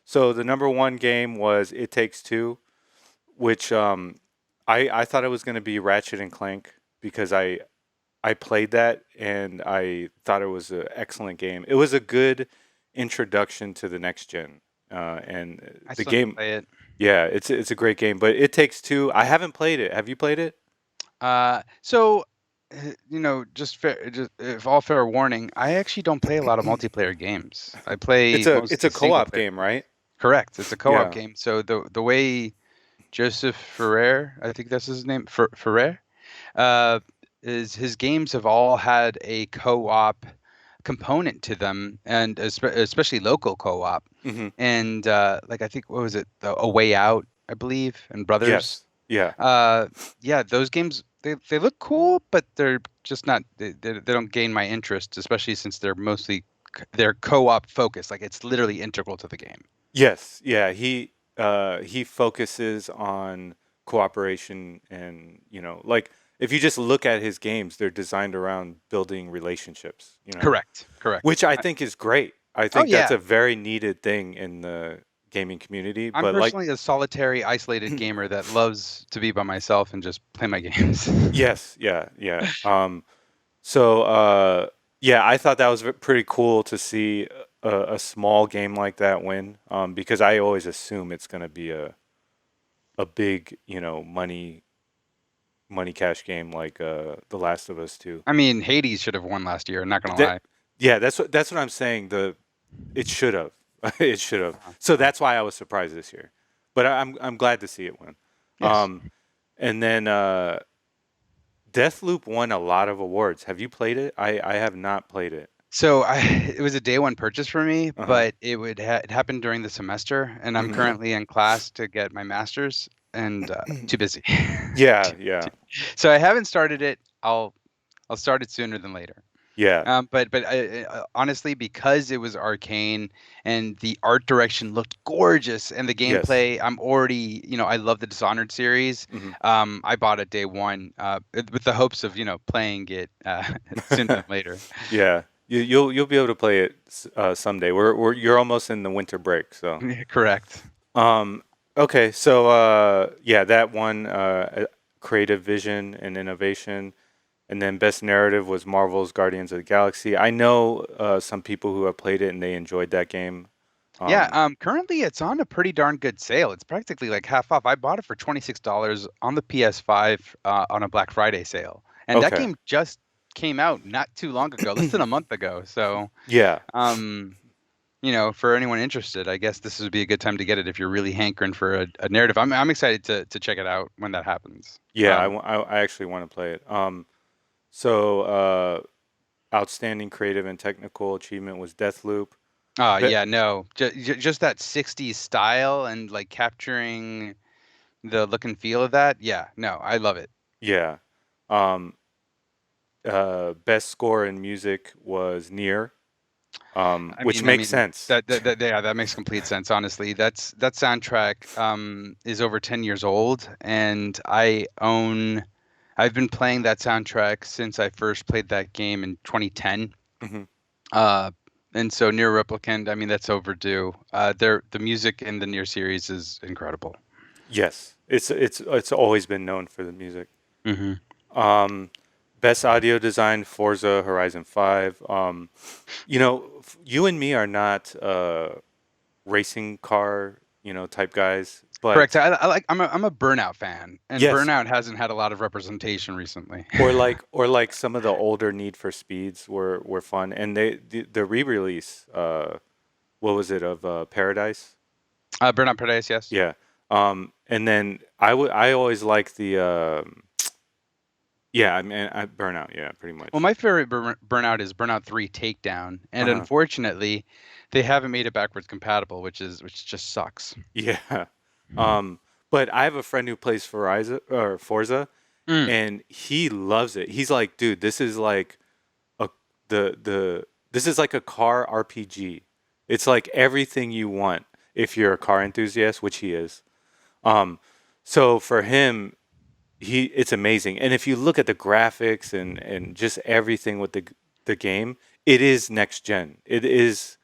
So the number one game was It Takes Two, which I thought it was going to be Ratchet and Clank because I played that and I thought it was an excellent game. It was a good introduction to the next gen, and I the still need to game. play it. Yeah, it's a great game, but It Takes Two. I haven't played it. Have you played it? So, just if all fair warning, I actually don't play a lot of multiplayer games. I It's play a mostly single co-op player game, games. right? Correct. It's a co-op Yeah. game. So the way Joseph Ferrer, I think that's his name, Ferrer, uh, is his games have all had a co-op component to them, and especially local co-op. Hmm. And like I think what was it, A Way Out, I believe, and Brothers. Yes. Yeah. Uh, yeah, those games they look cool, but they're just not they don't gain my interest, especially since they're co-op focused. Like it's literally integral to the game. Yes. Yeah. He focuses on cooperation and like if you just look at his games, they're designed around building relationships. Correct, correct. Which I think is great. I Oh think that's yeah, a very needed thing in the gaming community. I'm But like, personally a solitary, isolated gamer that loves to be by myself and just play my games. yes, yeah, yeah. So yeah, I thought that was pretty cool to see a small game like that win. Because I always assume it's going to be a big, money cash game like The Last of Us 2. I mean, Hades should have won last year. Not gonna That, lie. yeah, that's what I'm saying. It should have. It should have. Uh-huh. So Uh-huh. that's why I was surprised this year. But I'm glad to see it win. Yes. And then Deathloop won a lot of awards. Have you played it? I have not played it. So it was a day one purchase for me, Uh huh. but it happened during the semester, and I'm Hmm. currently in class to get my master's, and too busy. Yeah, Too- yeah, so I haven't started it. I'll start it sooner than later. yeah. But honestly, because it was arcane and the art direction looked gorgeous and the Yes. gameplay, I'm already, I love the Dishonored series. Hmm. I bought it day one with the hopes of, playing it sooner than later. Yeah. You'll be able to play it someday. You're almost in the winter break, so. Correct. Um. Okay. So yeah, that one creative vision and innovation. And then best narrative was Marvel's Guardians of the Galaxy. I know some people who have played it and they enjoyed that game. Yeah, Um, currently it's on a pretty darn good sale. It's practically like half off. I bought it for $26 on the PS5 on a Black Friday sale. And that okay. game just came out not too long ago, less than a month ago. So, Yeah. um, for anyone interested, I guess this would be a good time to get it if you're really hankering for a narrative. I'm excited to check it out when that happens. Yeah. I actually want to play it. So outstanding creative and technical achievement was Deathloop. But Yeah, no, just that 60s style and like capturing the look and feel of that. Yeah, no, I love it. yeah. Um, best score in music was Near, I which mean, I makes mean sense. yeah, that makes complete sense. Honestly, that soundtrack is over 10 years old, and I've been playing that soundtrack since I first played that game in 2010. Hmm. Uh, and so Near Replicant, I mean, that's overdue. The music in the Near series is incredible. Yes. It's always been known for the music. Hmm. Um, best audio design, Forza Horizon 5. You and me are not racing car, type guys, Correct. but I'm a Burnout fan, and yes, Burnout hasn't had a lot of representation recently. or like some of the older Need for Speeds were fun, and the re-release, what was it of Paradise? Burnout Paradise, yes. Yeah. And then I always like the yeah, I mean Burnout, yeah, pretty Well, much. my favorite Burnout is Burnout 3 Takedown, and Uh-huh. unfortunately, they haven't made it backwards compatible, which just sucks. Yeah. Um, but I have a friend who plays Forza, Mm. and he loves it. He's like, dude, this is like a this is like a car RPG. It's like everything you want if you're a car enthusiast, which he is. Um, so for him, it's amazing. And if you look at the graphics and just everything with the game, it is next gen. It is.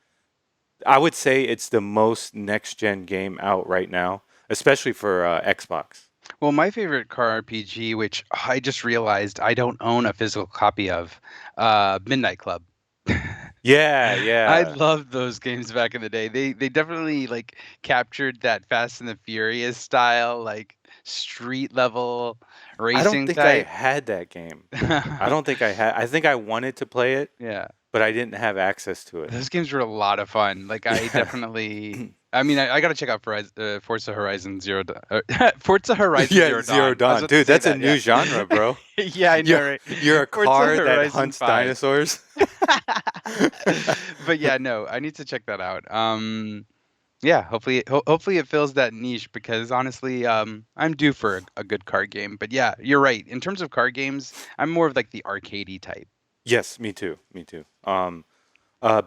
I would say it's the most next gen game out right now, especially for Xbox. Well, my favorite car RPG, which I just realized I don't own a physical copy of, Midnight Club. Yeah, I yeah. loved those games back in the day. They definitely like captured that Fast and the Furious style, like street level I don't racing think I type. had that game. I don't think I had. I think I wanted to play it, Yeah. but I didn't have access to it. Those games were a lot of fun. Like I Yeah. definitely, I mean, I got to check out Forza Horizon Zero, Forza Horizon Yeah, Zero Zero Dawn. I was Dawn. about to Dude, say that's a that. Yeah, new genre, bro. yeah, I know, You're right? you're a Forza car that Horizon hunts 5. dinosaurs. But yeah, no, I need to check that out. Yeah, hopefully it fills that niche because honestly, I'm due for a good card game. But yeah, you're right. In terms of card games, I'm more of like the arcadey type. Yes, me too. Me too.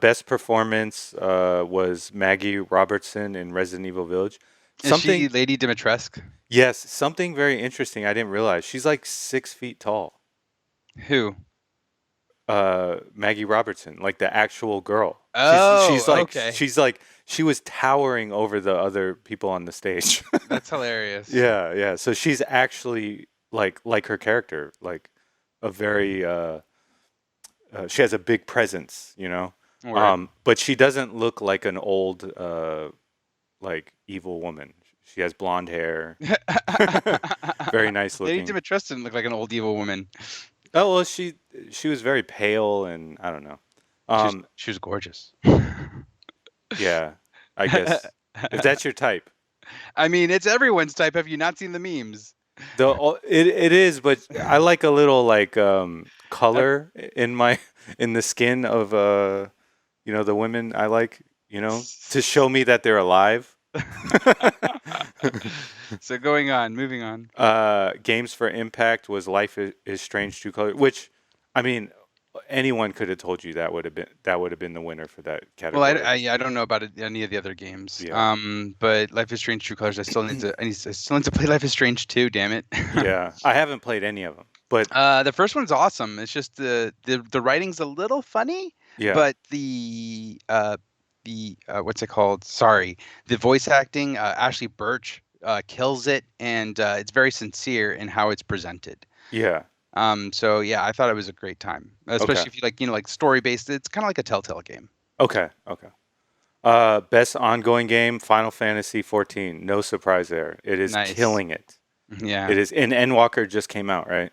Best performance was Maggie Robertson in Resident Evil Village. Is Something, she Lady Dimitrescu? yes, something very interesting. I didn't realize she's like 6 feet tall. Who? Maggie Robertson, like the actual girl. Oh, okay. She's like she was towering over the other people on the stage. That's hilarious. Yeah, yeah. So she's actually like her character, like a very she has a big presence, you know. Word. But she doesn't look like an old like evil woman. She has blonde hair, very nice Lady looking. Dimitrescu didn't look like an old evil woman. Oh well, she was very pale, and I don't know. She was gorgeous. Yeah, I guess if that's your type. I mean, it's everyone's type. Have you not seen the memes? It is, but I like a little like Uh, color in my in the skin of the women I like, to show me that they're alive. So going on, moving on. Games for Impact was Life is Strange True Color, which I mean anyone could have told you that would have been the winner for that Well, category. I don't know about any of the other games. Yeah. But Life is Strange: True Colors. I still need to play Life is Strange 2. Damn it. Yeah. I haven't played any of them, but The first one's awesome. It's just the writing's a little funny, yeah. but the what's it called? Sorry, the voice acting. Ashley Birch kills it, and it's very sincere in how it's presented. Yeah. So yeah, I thought it was a great time, Okay. especially if you like, like story based. It's kind of like a Telltale game. Okay. Okay. Best ongoing game, Final Fantasy 14. No surprise there. It is Nice. killing it. Yeah. It is, and Endwalker just came out, right?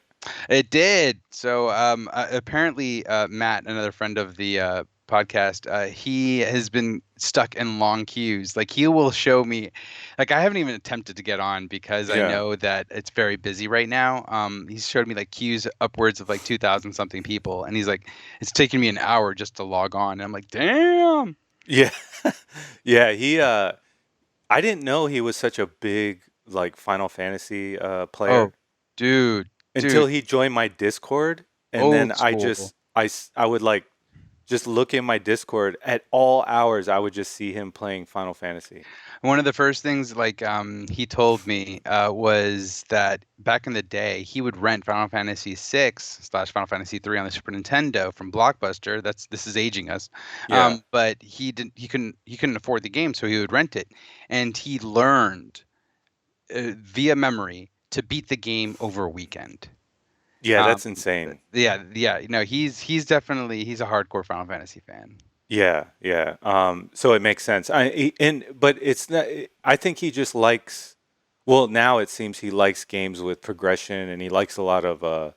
It did. So apparently, Matt, another friend of the podcast, he has been stuck in long queues. Like he will show me, like I haven't even attempted to get on because I Yeah. know that it's very busy right now. He's showed me like queues upwards of like 2,000 something people, and he's like, it's taking me an hour just to log on. And I'm like, damn. Yeah. Yeah. I didn't know he was such a big like Final Fantasy Oh, player dude, until dude, he joined my Discord, and then old school. I would like just look in my Discord at all hours. I would just see him playing Final Fantasy. One of the first things like he told me was that back in the day he would rent Final Fantasy 6 slash Final Fantasy 3 on the Super Nintendo from Blockbuster. This is aging us. Yeah. But he couldn't afford the game, so he would rent it, and he learned via memory to beat the game over a weekend. Yeah, Um, that's insane. yeah, yeah. He's definitely he's a hardcore Final Fantasy fan. Yeah, yeah. So it makes sense. But it's not. I think he just likes. Well, now it seems he likes games with progression, and he likes a lot of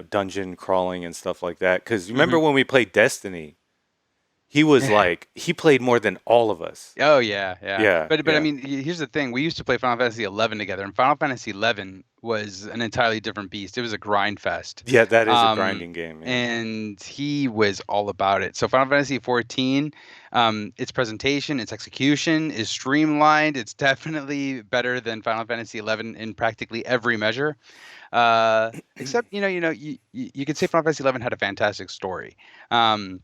dungeon crawling and stuff like that. Because remember when we played Destiny, he was Hmm like he played more than all of us. Oh yeah, yeah. Yeah, But I yeah, mean, here's the thing. We used to play Final Fantasy 11 together, and Final Fantasy 11 was an entirely different beast. It was a grind fest. yeah. That is a Um, grinding game. Yeah, and he was all about it. So Final Fantasy 14, its presentation, its execution is streamlined. It's definitely better than Final Fantasy 11 in practically every measure. Except you could say Final Fantasy 11 had a fantastic story. Um,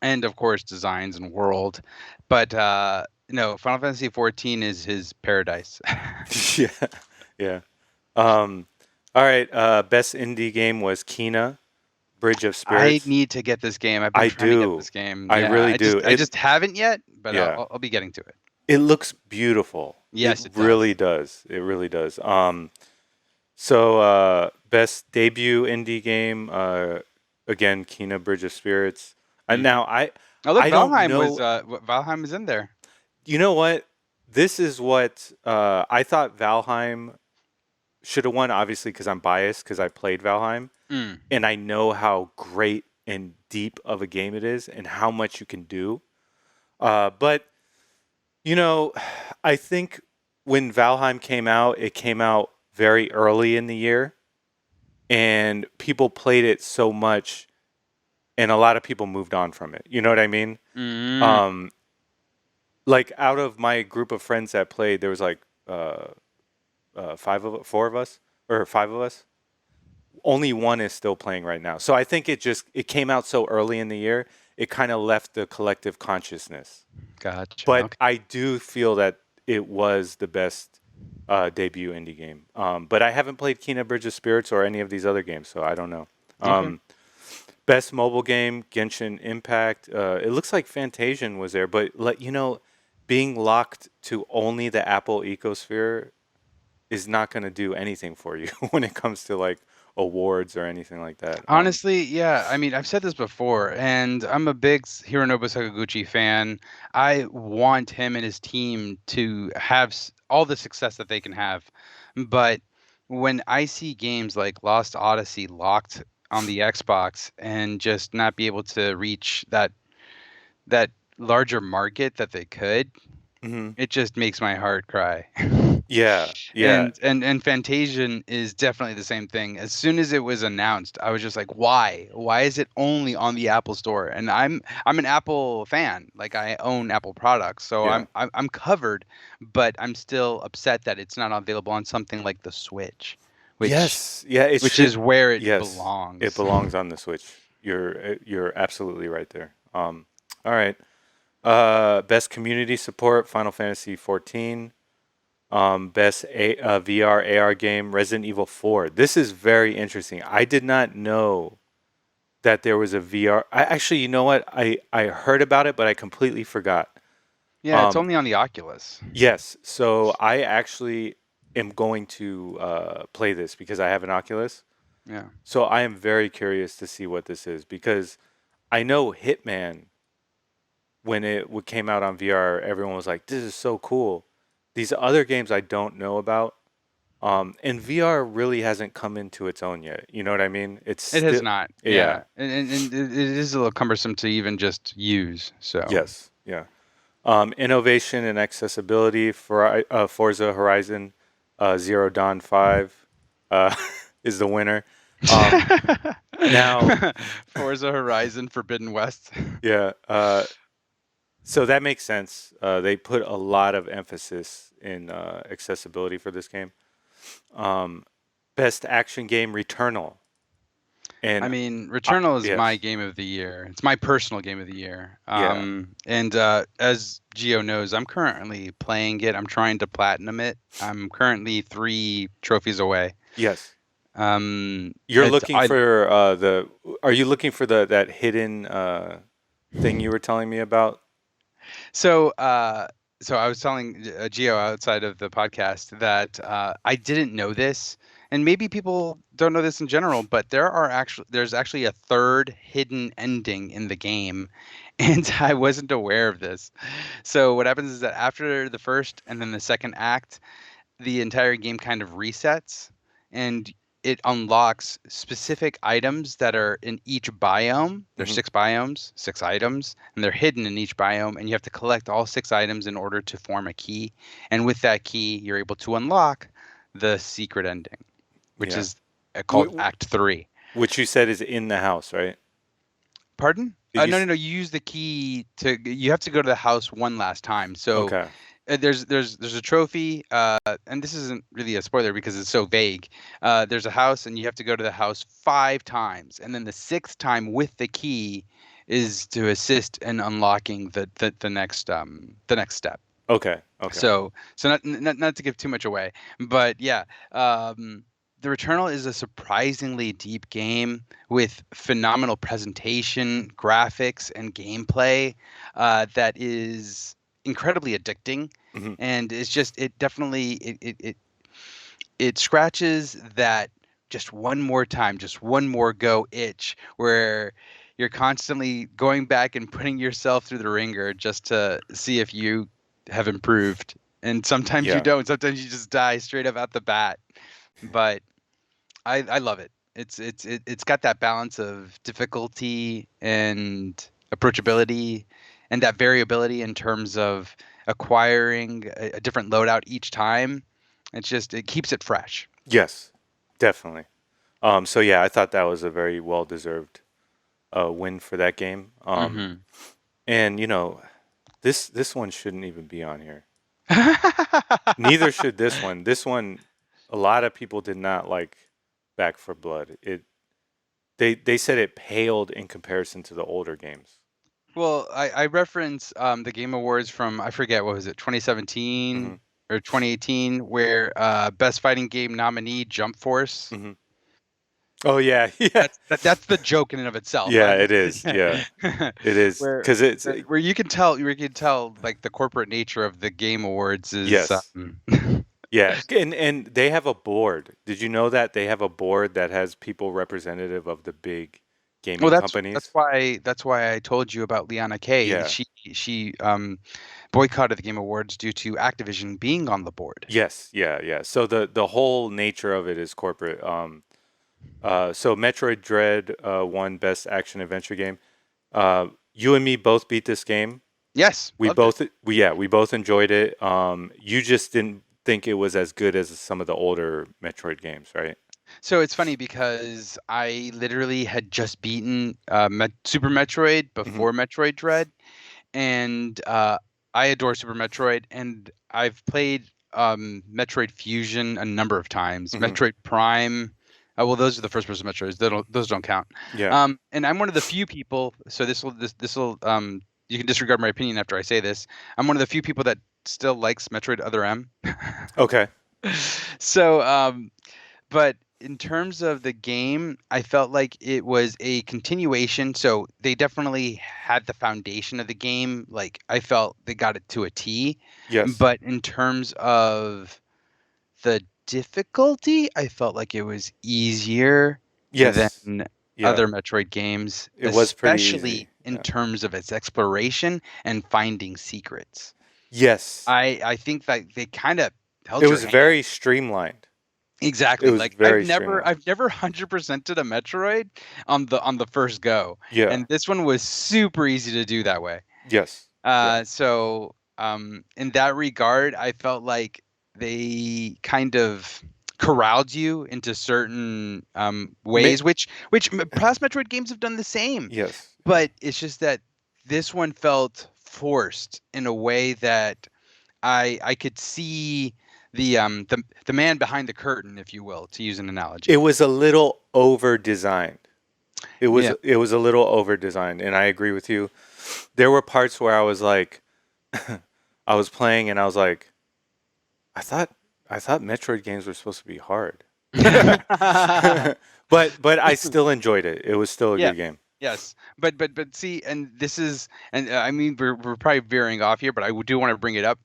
and of course designs and world. But no, Final Fantasy 14 is his paradise. yeah, yeah. All right. Best indie game was Kina. Bridge of I Spirits. need to get this game. I've been I trying to get do. this game. I Yeah, really do. I just haven't yet, but Yeah. I'll be getting to it. It looks beautiful. It Yes, it really does. does. It really does. So best debut indie game. Again, Kena Bridge of Spirits. And Hmm. now Oh, look, I don't know. Valheim was in there. You know what? This is what I thought Valheim should have won. Obviously, because I'm biased because I played Valheim Mm. and I know how great and deep of a game it is and how much you can do. But you know, I think when Valheim came out, it came out very early in the year, and people played it so much, and a lot of people moved on from it. You know what I mean? Mm. Um, like out of my group of friends that played, there was like four of us, or five of us. Only one is still playing right now. So I think it came out so early in the year, it kind of left the collective consciousness. Gotcha. But Okay. I do feel that it was the best debut indie game. But I haven't played Kena Bridge of Spirits or any of these other games, so I don't know. Okay. Best mobile game, Genshin Impact. It looks like Fantasian was there, but being locked to only the Apple ecosphere is not going to do anything for you when it comes to like awards or anything like that. Honestly, yeah. I mean, I've said this before, and I'm a big Hironobu Sakaguchi fan. I want him and his team to have all the success that they can have. But when I see games like Lost Odyssey locked on the Xbox and just not be able to reach that larger market that they could, Hmm. it just makes my heart cry. Yeah, yeah, And Fantasian is definitely the same thing. As soon as it was announced, I was just like, why? Why is it only on the Apple Store? And I'm an Apple fan. Like I own Apple products, so yeah. I'm covered, but I'm still upset that it's not available on something like the Switch, which Yes, yeah, it which should. is where it Yes, it belongs. belongs on the Switch. You're absolutely right there. All right. Best community support, Final Fantasy 14. VR AR game, Resident Evil 4. This is very interesting. I did not know that there was a VR. Actually, you know what? I heard about it, but I completely forgot. Yeah, it's Um, only on the Oculus. yes, so I actually am going to play this because I have an Oculus. Yeah. So I am very curious to see what this is because I know Hitman, when came out on VR, everyone was like, "This is so cool." These other games I don't know about, and VR really hasn't come into its own yet. You know what I mean? It's It has still, not. yeah, Yeah. And it is a little cumbersome to even just use. So. yes, yeah. Innovation and accessibility for Forza Horizon Zero Dawn 5 uh, is the winner. Um, now, Forza Horizon Forbidden West. yeah, so that makes sense. They put a lot of emphasis in accessibility for this game. Um, Best action game, Returnal. I And mean, Returnal is my yes, game of the year. It's my personal game of the year. yeah, And as Gio knows, I'm currently playing it. I'm trying to platinum it. I'm currently 3 trophies away. yes. Um, You're it's looking I for the. Are you looking for that hidden thing you were telling me about? So, so I was telling Gio outside of the podcast that I didn't know this, and maybe people don't know this in general, but there's actually a third hidden ending in the game, and I wasn't aware of this. So what happens is that after the first and then the second act, the entire game kind of resets and it unlocks specific items that are in each biome. There's Hmm. 6 biomes, 6 items, and they're hidden in each biome. And you have to collect all 6 items in order to form a key. And with that key, you're able to unlock the secret ending, which Yeah. is called Wh- Act 3. which you said is in the house, right? Pardon? Did you? No, no, no. You use the key to. You have to go to the house one last time. So Okay. there's a trophy, and this isn't really a spoiler because it's so vague. There's a house, and you have to go to the house 5 times, and then the sixth time with the key is to assist in unlocking the next step. Okay. Okay. So not to give too much away, but yeah. The Returnal is a surprisingly deep game with phenomenal presentation, graphics, and gameplay that is incredibly addicting. Hmm. And it's just it definitely it scratches that just one more time, just one more go itch where you're constantly going back and putting yourself through the ringer just to see if you have improved. And sometimes you Yeah. don't. Sometimes you just die straight up at the bat. But I love it. It's got that balance of difficulty and approachability and that variability in terms of acquiring a different loadout each time. It keeps it fresh. Yes, definitely. So yeah, I thought that was a very well deserved win for that game. Hmm. And this one shouldn't even be on here. Neither should this one. This one, a lot of people did not like Back for Blood. They said it paled in comparison to the older games. Well, I reference the Game Awards from I forget what was it, Hmm. 2017 or 2018, where Best Fighting Game nominee Jump Force. Hmm. Oh yeah, yeah, That's the joke in and of itself. yeah. It is. Yeah, it is where because it's where you can tell like the corporate nature of the Game Awards is yes, yeah, and they have a board. Did you know that they have a board that has people representative of the big well gaming that's companies? why I told you about Liana Kay. Yeah. She boycotted the Game Awards due to Activision being on the board. Yes. Yeah. Yeah. So the whole nature of it is corporate. So Metroid Dread won Best Action Adventure Game. You and me both beat this game. Yes, We loved it. both we both enjoyed it. You just didn't think it was as good as some of the older Metroid games, right? So it's funny because I literally had just beaten Super Metroid Hmm. before Metroid Dread, and I adore Super Metroid, and I've played Metroid Fusion a number of times. Hmm. Metroid Prime. Well, those are the first-person Metroids. Those don't count. Yeah. And I'm one of the few people. So this will you can disregard my opinion after I say this. I'm one of the few people that still likes Metroid Other M. Okay. So but in terms of the game, I felt like it was a continuation. So they definitely had the foundation of the game. Like I felt they got it to a T. Yes. But in terms of the difficulty, I felt like it was easier Yes. than Yeah. other Metroid games, It was pretty easy. especially in Yeah. terms of its exploration and finding secrets. Yes. I think that they kind of It held your was hand. very streamlined. It Exactly. was Like I've very never streamlined. I've never 100%ed a Metroid on the first go. Yeah. And this one was super easy to do that way. Yes. Yeah. So in that regard, I felt like they kind of corralled you into certain Ma- ways, which past Metroid games have done the same. yes. Yeah. But it's just that this one felt forced in a way that I could see the man behind the curtain, if you will, to use an It analogy. was a little over designed. Yeah. It was a little over designed, and I agree with you. There were parts where I was like, I was playing, and I was like, I thought I thought Metroid games were supposed to be hard, but I still enjoyed it. It was still a Yeah. good game. Yes. But see, and this is, and I mean, we're probably veering off here, but I do want to bring it up.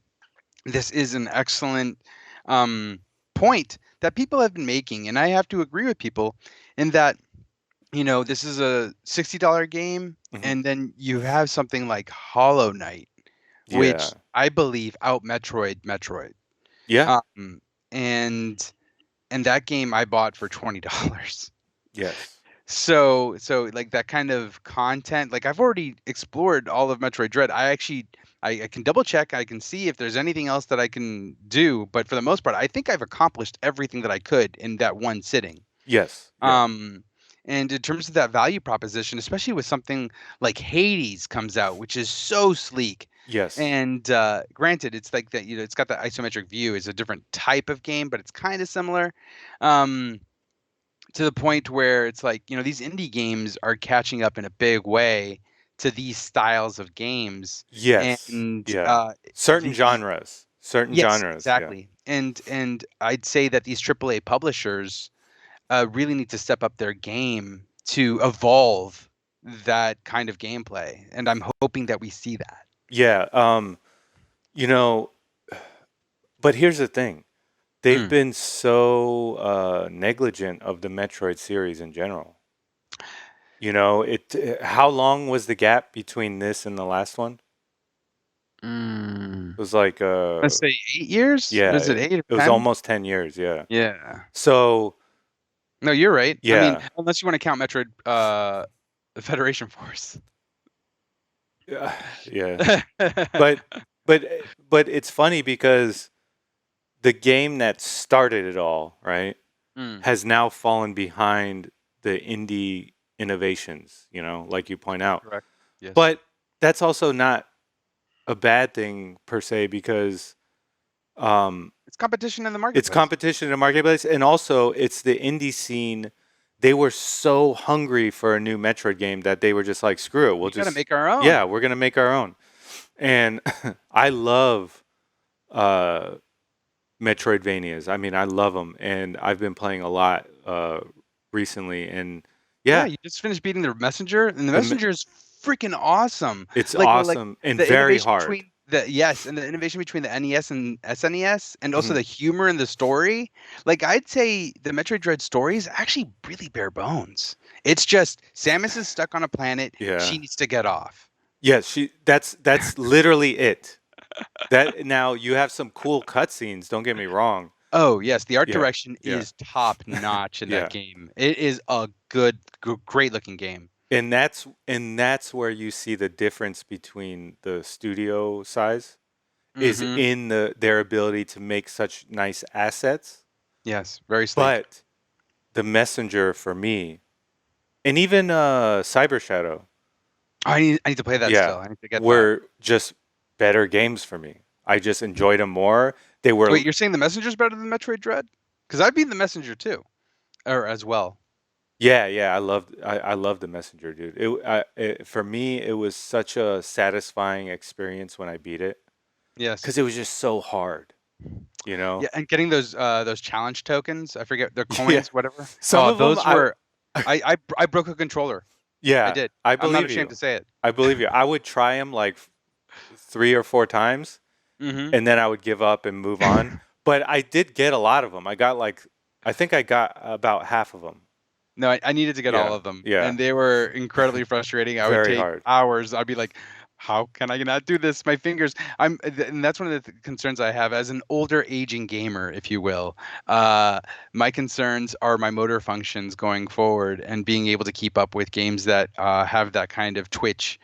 This is an excellent um, point that people have been making, and I have to agree with people in that this is a $60 game, Hmm. and then you have something like Hollow Knight, Yeah. which I believe out Metroid. Yeah. Um, and that game I bought for $20. Yes. So like that kind of content, like I've already explored all of Metroid Dread. I can double check, I can see if there's anything else that I can do, but for the most part, I think I've accomplished everything that I could in that one sitting. Yes. Yeah. Um, and in terms of that value proposition, especially with something like Hades comes out, which is so sleek. Yes. And granted, it's like that, it's got that isometric view. It's a different type of game, but it's kind of similar. Um, to the point where it's like, these indie games are catching up in a big way to these styles of games. Yes. And Yeah. Certain the genres. Certain yes, genres. Yeah. exactly. And I'd say that these AAA publishers, really need to step up their game to evolve that kind of gameplay, and I'm hoping that we see that. Yeah. You know, but here's the thing. They've Mm. been so negligent of the Metroid series in general. How long was the gap between this and the last one? Mm. It was like Let's say 8 years. yeah, Is it 8 or it was 10? almost 10 years, yeah. Yeah. So, No, you're right. I mean, yeah. unless you want to count Metroid Federation Force. Yeah, yeah. But but but it's funny because the game that started it all, right, Mm, has now fallen behind the indie innovations, like you point out. correct. Yes. But that's also not a bad thing per se because It's competition in the it's marketplace. competition in the marketplace, and also it's the indie scene. They were so hungry for a new Metroid game that they were just like, screw it, we'll We got to just make our own. yeah, we're gonna make our own. And I love uh, Metroidvanias. I mean, I love them, and I've been playing a lot recently. And Yeah, yeah, you just finished beating the messenger, and the the messenger is freaking awesome. it's Like awesome and the very innovation hard. between the yes, and the innovation between the NES and SNES, and also Mhm. the humor in the story. Like I'd say the Metroid Dread story is actually really bare bones. It's just Samus is stuck on a planet. Yeah. She needs to get off. Yes, that's literally it. That now you have some cool cutscenes, don't get me wrong. Oh yes, the art Yeah. direction Yeah. is top notch in that Yeah. game. It is a great looking game. And that's where you see the difference between the studio size is Mm-hmm. in their ability to make such nice assets. Yes, very sleek. But the messenger for me, and even Cyber Shadow, I need to play that yeah, still. I need to get that. were just better games for me. I just enjoyed them more. They were Wait, you're saying the Messenger's better than Metroid Dread? Because I beat the Messenger too, or as well. Yeah, yeah, I loved the messenger, dude. For me, it was such a satisfying experience when I beat it Yes. because it was just so hard, you know. Yeah, and getting those challenge tokens, I forget the Yeah, coins, whatever. some Oh, of them, those were I broke a controller. I yeah, did. I I'm not believe ashamed you. to say it. I believe you. I would try them like 3 or 4 times, Mm-hmm. and then I would give up and move on. But I did get a lot of them. I think I got about half of them. No, I needed to get all Yeah, of them, yeah, and they were incredibly frustrating. I would very take hard. hours. I'd be like, "How can I not do this? My fingers." And that's one of the concerns I have as an older, aging gamer, if you will. Uh, my concerns are my motor functions going forward and being able to keep up with games that have that kind of twitch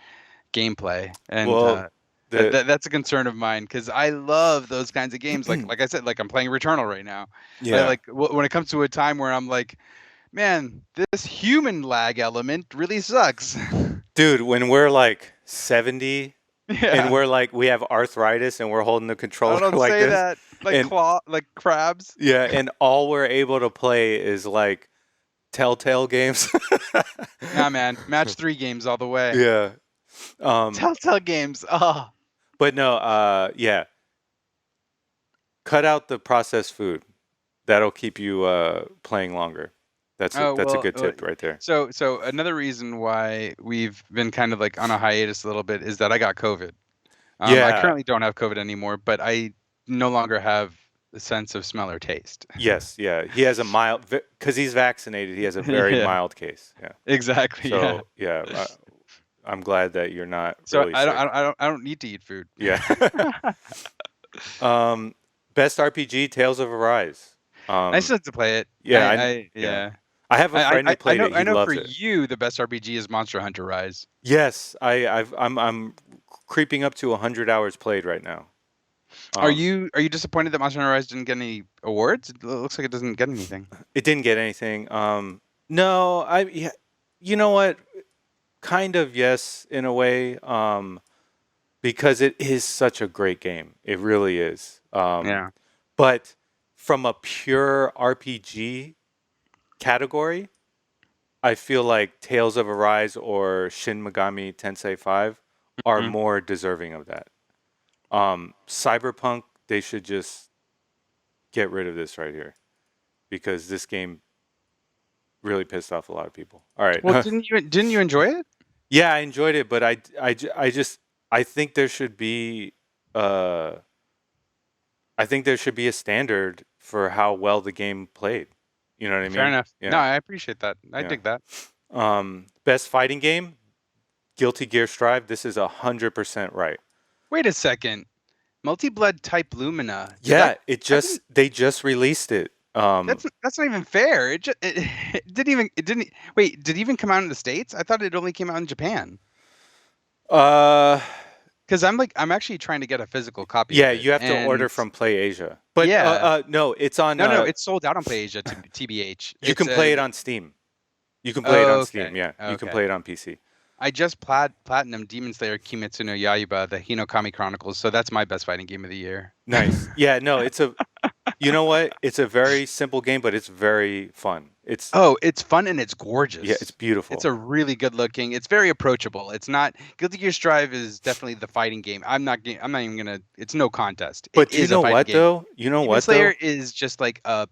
gameplay, and Well, the that's a concern of mine because I love those kinds of games. Like I said, like I'm playing Returnal right now. yeah. When it comes to a time where I'm like, man, this human lag element really sucks. Dude, when we're like 70 and Yeah. we have arthritis and we're holding the I controller don't like say this, that. and Like crabs. yeah, and all we're able to play is like Telltale games. Nah, man. Match 3 games all the way. Yeah. Um, Telltale games. Oh. but no, yeah, cut out the processed food. That'll keep you playing longer. Oh, That's a well, good tip right there. so another reason why we've been kind of like on a hiatus a little bit is that I got COVID. I Yeah. currently don't have COVID anymore, but I no longer have the sense of smell or taste. Yes. Yeah. He has a mild because he's vaccinated. He has a very Yeah, mild case. Yeah. exactly. Yeah. So yeah, I'm glad that you're not So really sick. I don't need to eat food. Yeah. um, best RPG, Tales of Arise. I still have to play it. Yeah, yeah. Yeah. I have a friend who played it. I He know for loves it. you the best RPG is Monster Hunter Rise. Yes, I'm creeping up to 100 hours played right now. Um, Are you disappointed that Monster Hunter Rise didn't get any awards? It looks like it doesn't get anything. it didn't get anything. No, yeah, you know what? Kind of yes, in a way. Because it is such a great game. It really is. Yeah. But from a pure RPG category, I feel like Tales of Arise or Shin Megami Tensei 5 are Mhm. more deserving of that. Cyberpunk, they should just get rid of this right here because this game really pissed off a lot of people. All right. Well, didn't you enjoy it? Yeah, I enjoyed it, but I just I think there should be uh I think there should be a standard for how well the game played. You know what I Fair mean? enough. No, Yeah. I appreciate that. I Yeah. dig that. Best fighting game, Guilty Gear Strive. This is 100% right. Wait a second. Multi-Blood Type Lumina. Did Yeah, that? it I just didn't. they just released it. That's not even fair. It didn't even. It didn't. Wait. Did it even come out in the States? I thought it only came out in Japan. uh Because I'm actually trying to get a physical copy of yeah, it, you have to and order from Play Asia. But yeah. no, it's on No, it's sold out on PlayAsia to TBH. you It's can play it a on Steam. You can play it on Steam. okay, Yeah, you can okay. play it on PC. I just platinum Demon Slayer Kimetsu no Yaiba, the Hinokami Chronicles, so that's my best fighting game of the year. Nice. Yeah, no, it's a you know what? It's a very simple game, but it's very fun. Oh, it's fun and it's Yeah, it's gorgeous. It's beautiful. a really good looking. It's very approachable. It's not Guilty Gear Strive is definitely the fighting game. I'm not even gonna. It's no contest. It But you is a know fighting what game. though? You know Demon what Slayer though? is just like a,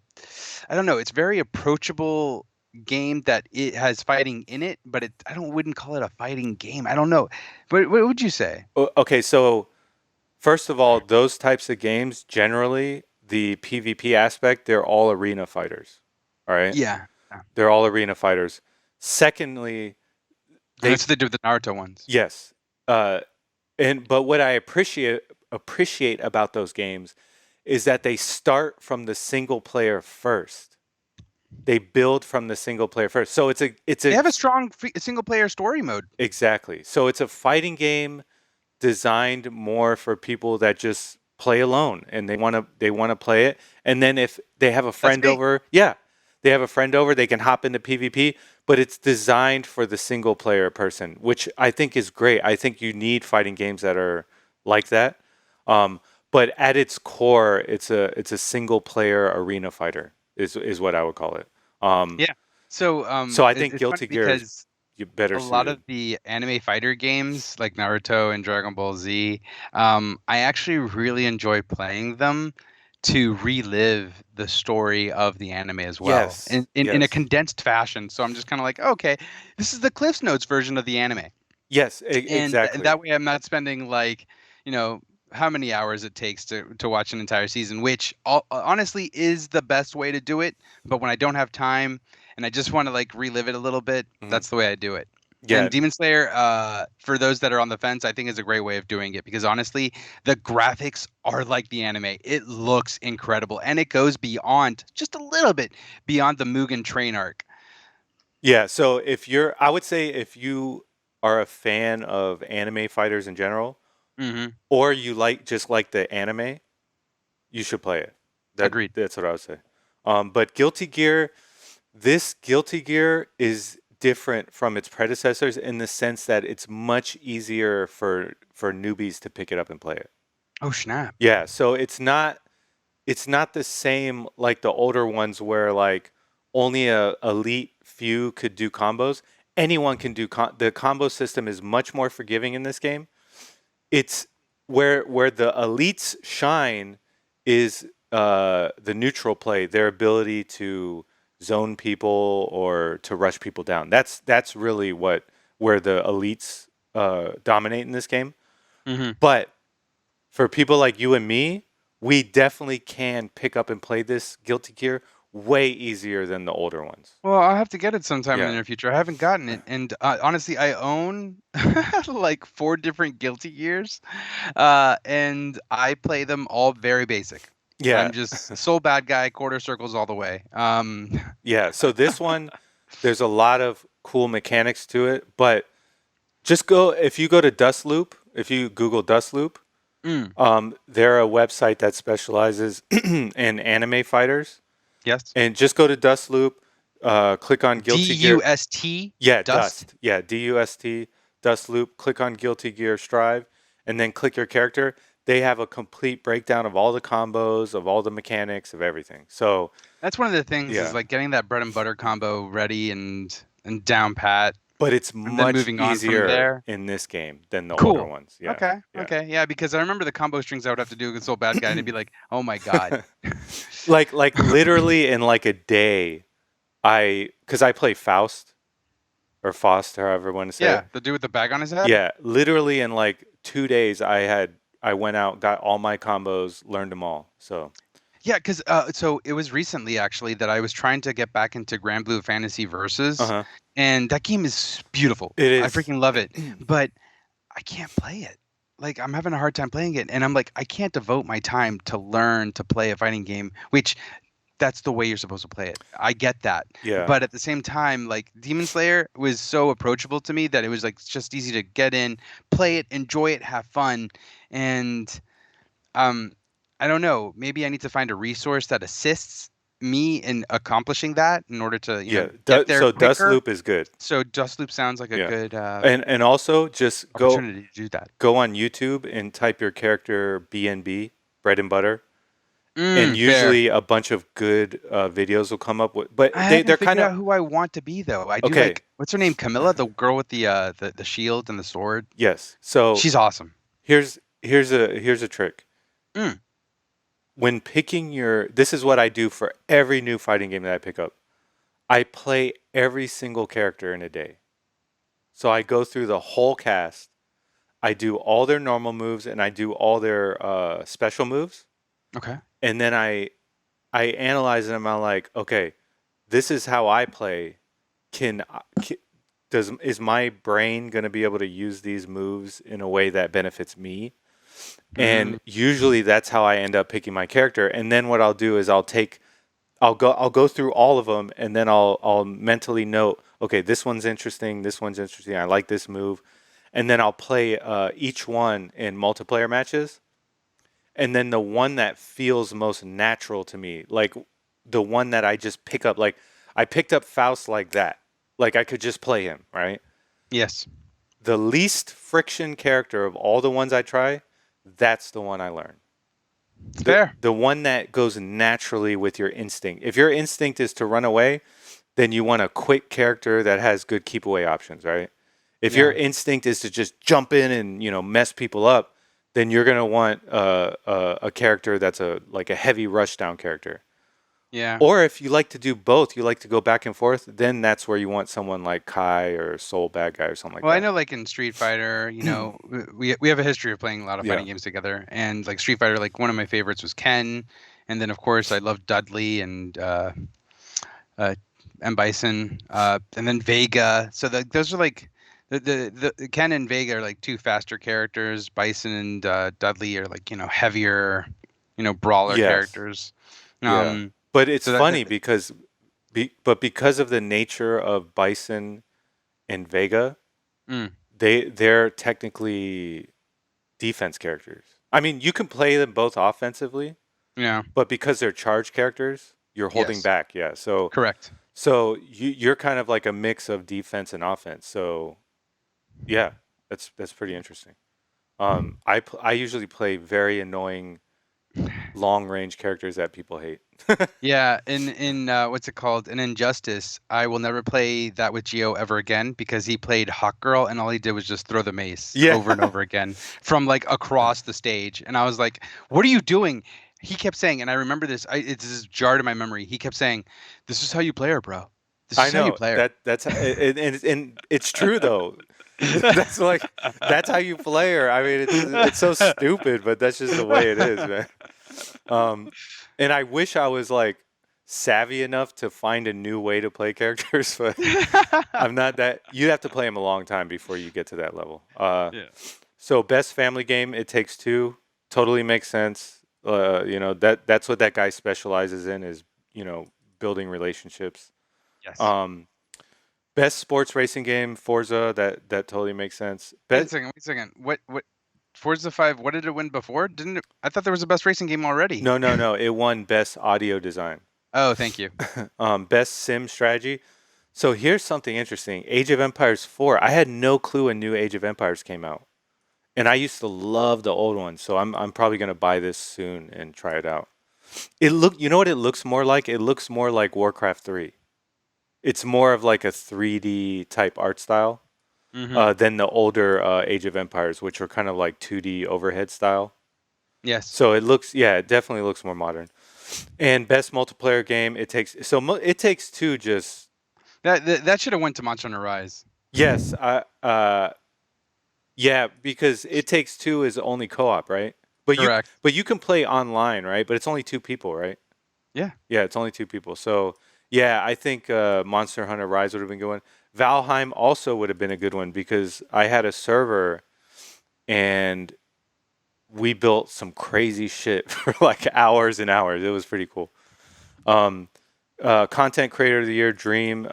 I don't know. It's very approachable game that it has fighting in it, but I don't wouldn't call it a fighting game. I don't know. But what would you say? Okay, so first of all, those types of games generally the PvP aspect, they're all arena fighters. All right? Yeah. Yeah. They're all arena fighters. Secondly, And they that's what they do with the Naruto ones. yes. Uh but what I appreciate about those games is that they start from the single player first. They build from the single player first. So it's They a have a strong single player story mode. exactly. So it's a fighting game designed more for people that just play alone and they want to play it. And then if they have a That's friend me. over, yeah, they have a friend over, they can hop into PvP, but it's designed for the single player person, which I think is great. I think you need fighting games that are like that. But at its core, it's a single player arena fighter is what I would call it. Yeah. So So I think it's funny Guilty Gear is because better a lot suited. of the anime fighter games like Naruto and Dragon Ball Z, I actually really enjoy playing them to relive the story of the anime as well Yes, in a yes, condensed fashion. So I'm just kind of like, okay, this is the Cliff's Notes version of the anime. yes, And exactly. that way I'm not spending like, you know, how many hours it takes to watch an entire season, which honestly is the best way to do it. But when I don't have time and I just want to like relive it a little bit, Hmm. that's the way I do it. Yeah, And Demon Slayer, for those that are on the fence, I think is a great way of doing it because honestly, the graphics are like the anime. It looks incredible and it goes beyond just a little bit beyond the Mugen train arc. yeah. So I would say if you are a fan of anime fighters in general, Hmm. or you just like the anime, you should play it. Agreed. That's what I would say. But this Guilty Gear is different from its predecessors in the sense that it's much easier for newbies to pick it up and play it. Oh, snap. Yeah, so it's not the same like the older ones where like only a elite few could do combos. Anyone can do the combo system is much more forgiving in this game. It's where the elites shine is the neutral play, their ability to zone people or to rush people down. That's really where the elites dominate in this game. Hmm. But for people like you and me, we definitely can pick up and play this Guilty Gear way easier than the older ones. Well, I'll have to get it sometime in the Yeah. near future. I haven't gotten it, and honestly, I own like 4 different Guilty Gears, and I play them all very basic. Yeah. I'm just soul bad guy, quarter circles all the way. Yeah. So this one, there's a lot of cool mechanics to it, but if you go to Dust Loop, if you Google Dust Loop, mm, they're a website that specializes in anime fighters. yes, And just go to Dust Loop, click on Guilty Gear. Dust, Yeah, dust. Dust. Yeah, DUST, Dust Loop. Click on Guilty Gear Strive, and then click your character. They have a complete breakdown of all the combos, of all the mechanics, of everything. So, That's one of the things is yeah. like getting that bread and butter combo ready and down pat, But it's and then much moving on from easier there. in this game than the older Cool. ones. Yeah. Okay. Yeah. Okay. Yeah, because I remember the combo strings I would have to do against Soul Bad Guy, and it'd be like, oh my god. like literally in like a day, because I play Faust or Faust, however you want to say Yeah, it. the dude with the bag on his head. Yeah, literally in like 2 days, I went out, got all my combos, learned them all. So, Yeah, because so it was recently actually that I was trying to get back into Grand Blue Fantasy Versus, uh-huh. and that game is beautiful. It I is. freaking love it, but I can't play it. Like I'm having a hard time playing it, and I'm like, I can't devote my time to learn to play a fighting game, which that's the way you're supposed to play it. I get that. Yeah. But at the same time, like Demon Slayer was so approachable to me that it was like it's just easy to get in, play it, enjoy it, have fun. And um I don't know, maybe I need to find a resource that assists me in accomplishing that in order to, Yeah. get there So quicker. Dustloop is good. So Dust Loop sounds like a Yeah. good And also just opportunity to do that. go on YouTube and type your character BNB, bread and butter, and Fair. usually a bunch of good videos will come up with. But I haven't they're kind figured of out who I want to be though. I do okay. like what's her name? Camilla, the girl with the shield and the sword. Yes. So She's awesome. here's a trick. Mm, When picking your, this is what I do for every new fighting game that I pick up. I play every single character in a day. So I go through the whole cast. I do all their normal moves and I do all their special moves, okay. and then I analyze them. I'm like, okay, this is how I play. Can does is my brain going to be able to use these moves in a way that benefits me? Mm, And usually that's how I end up picking my character. And then what I'll do is I'll go through all of them, and then I'll mentally note, okay, this one's interesting, this one's interesting. I like this move, and then I'll play each one in multiplayer matches, and then the one that feels most natural to me, like the one that I just pick up, like I picked up Faust like that, like I could just play him, right? yes. The least friction character of all the ones I try, that's the one I learn. Fair. The one that goes naturally with your instinct. If your instinct is to run away, then you want a quick character that has good keep away options, right? If your Yeah. instinct is to just jump in and mess people up, then you're gonna want a character that's a like a heavy rush down character. Yeah. Or if you like to do both, you like to go back and forth, then that's where you want someone like Kai or Soul Bad Guy or something like Well, I that. know like in Street Fighter, we have a history of playing a lot of Yeah. fighting games together, and like Street Fighter, like one of my favorites was Ken, and then of course I loved Dudley and uh, M Bison, and then Vega. So those are like the Ken and Vega are like two faster characters. Bison and Dudley are like heavier, brawler Yes. characters. Yeah. Um, But it's so that, funny because because of the nature of Bison and Vega, mm, they're technically defense characters. I mean, you can play them both offensively, yeah, but because they're charge characters, you're holding yes, back. Yeah. So correct. you're kind of like a mix of defense and offense. So yeah, that's pretty interesting. I usually play very annoying long range characters that people hate. Yeah, in what's it called? In Injustice, I will never play that with Geo ever again because he played Hawk Girl and all he did was just throw the mace Yeah. over and over again from like across the stage. And I was like, "What are you doing?" He kept saying, and I remember this. It's just jarred in my memory. He kept saying, "This is how you play her, bro. This I is how you know play her." and it's true though. That's like that's how you play her. I mean, it's so stupid, but that's just the way it is, man. Um, and I wish I was like savvy enough to find a new way to play characters, but I'm not that. You have to play them a long time before you get to that level. Yeah. So best family game, It Takes Two, totally makes sense. That's what that guy specializes in is building relationships. Yes. Um, Best sports racing game, Forza. That totally makes sense. Wait a second. Wait a second. What? Forza 5, what did it win before? Didn't it, I thought there was a best racing game already. No. It won best audio design. Oh, thank you. Best sim strategy. So here's something interesting. Age of Empires 4. I had no clue when new Age of Empires came out, and I used to love the old one. So I'm probably gonna buy this soon and try it out. You know what it looks more like? It looks more like Warcraft 3. It's more of like a 3D type art style Hmm. than the older Age of Empires, which are kind of like 2D overhead style. Yes. So it looks, yeah, it definitely looks more modern. And best multiplayer game, it takes it takes two. Just That should have went to Monster Hunter Rise. yes, yeah, because it takes two is only co-op, right? Correct. But you can play online, right? But it's only two people, right? Yeah. Yeah, it's only two people. So yeah, I think Monster Hunter Rise would have been a good one. Valheim also would have been a good one because I had a server and we built some crazy shit for like hours and hours. It was pretty cool. Um, Content creator of the year, Dream.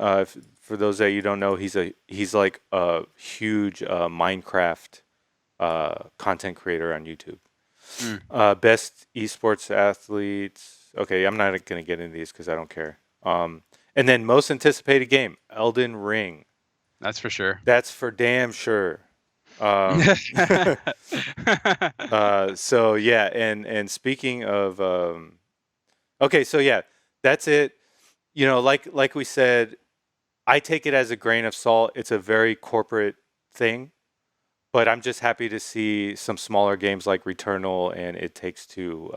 For those that you don't know, he's like a huge Minecraft content creator on YouTube. Mm, Best esports athletes. Okay, I'm not gonna get into these because I don't care. And then most anticipated game, Elden Ring. that's for sure. That's for damn sure. Um, so yeah, and speaking of, okay, so yeah, that's it. You know, like we said, I take it as a grain of salt. It's a very corporate thing, but I'm just happy to see some smaller games like Returnal and It Takes Two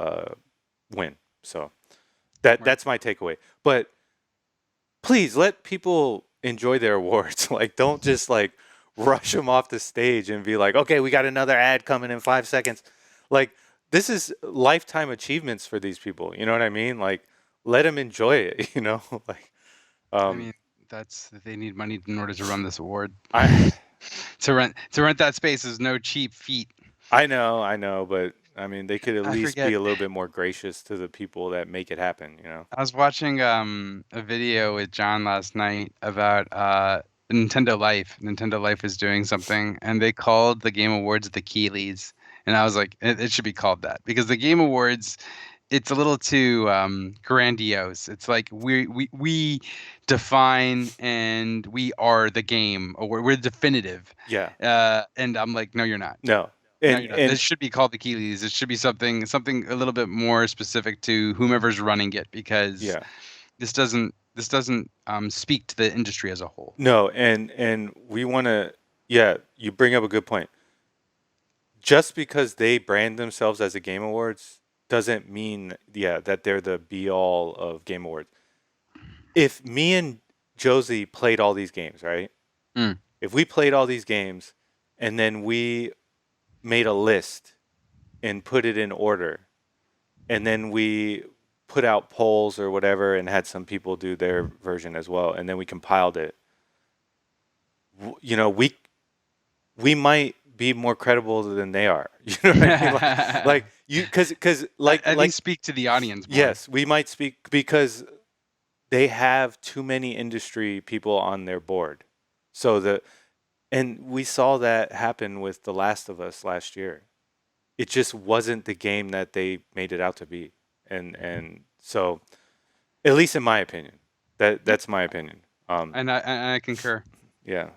win. So Right. that's my takeaway. But please let people enjoy their awards. Like, don't just like rush them off the stage and be like, okay, we got another ad coming in 5 seconds. Like, this is lifetime achievements for these people. You know what I mean? Like, let them enjoy it. You know, like, I um, mean, they need money in order to run this award. I To rent that space is no cheap feat. I know, but I mean, they could at I least be forget. a little bit more gracious to the people that make it happen. You know? I was watching a video with John last night about Nintendo Life. Nintendo Life is doing something, and they called the Game Awards the Keeleys. And I was like, it should be called that because the Game Awards, it's a little too grandiose. It's like we define and we are the game, or we're definitive. Yeah. And I'm like, no, you're not. No. No, you're not. And This should be called the Keeleys. It should be something a little bit more specific to whomever's running it because yeah. this doesn't speak to the industry as a whole. No, and we want to. Yeah, you bring up a good point. Just because they brand themselves as a Game Awards doesn't mean, yeah, that they're the be all of Game Awards. If me and Josie played all these games, right? Mm. If we played all these games and then we made a list and put it in order, and then we put out polls or whatever and had some people do their version as well, and then we compiled it, you know, we might be more credible than they are. You know what I mean? Like you, because I think speak to the audience more. yes, we might speak because they have too many industry people on their board. So and we saw that happen with The Last of Us last year. It just wasn't the game that they made it out to be, and so at least in my opinion, that's my opinion. And I concur. Yeah.